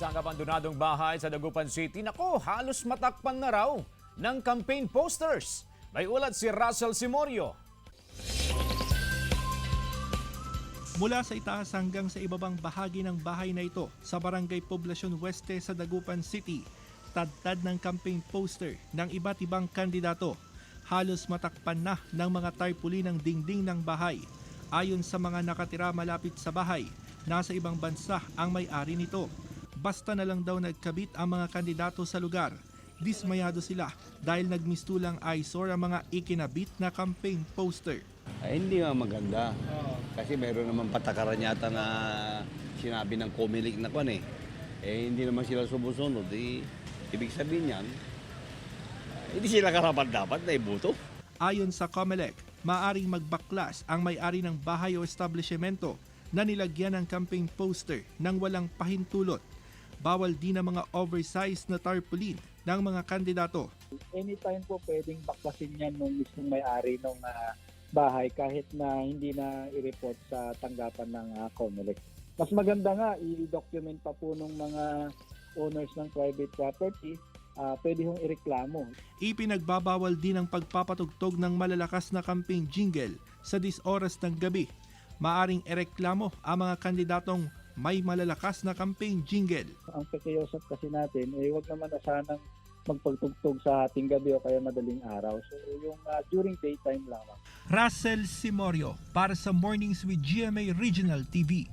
isang abandonadong bahay sa Dagupan City. Nako, halos matakpan na raw ng campaign posters. May ulat si Russell Simorio. Mula sa itaas hanggang sa ibabang bahagi ng bahay na ito sa Barangay Poblacion Oeste sa Dagupan City, tad-tad ng campaign poster ng iba't ibang kandidato. Halos matakpan na ng mga tarpaulin ng dingding ng bahay. Ayon sa mga nakatira malapit sa bahay, nasa ibang bansa ang may-ari nito. Basta na lang daw nagkabit ang mga kandidato sa lugar. Dismayado sila dahil nagmistulang eyesore ang mga ikinabit na campaign poster. Ay, hindi nga maganda. Kasi meron naman patakaran yata na sinabi ng Comelec na kwan eh. Hindi naman sila sumusunod. Ibig sabihin yan, hindi sila karapat dapat na iboto. Ayon sa Comelec, maaring magbaklas ang may-ari ng bahay o establishmento na nilagyan ng campaign poster nang walang pahintulot. Bawal din ang mga oversized na tarpaulin ng mga kandidato. Anytime po pwedeng baklasin yan nung mismong may-ari ng bahay kahit na hindi na i-report sa tanggapan ng Comelec. Mas maganda nga i-document pa po ng mga owners ng private property, pwede hong ireklamo. Ipinagbabawal din ang pagpapatugtog ng malalakas na campaign jingle sa 10 oras ng gabi. Maaring ireklamo ang mga kandidatong may malalakas na campaign jingle. Ang pakiusap kasi natin, wag naman na sanang magpagtugtog sa ating gabi o kaya madaling araw. So yung during daytime lamang. Russell Simorio para sa Mornings with GMA Regional TV.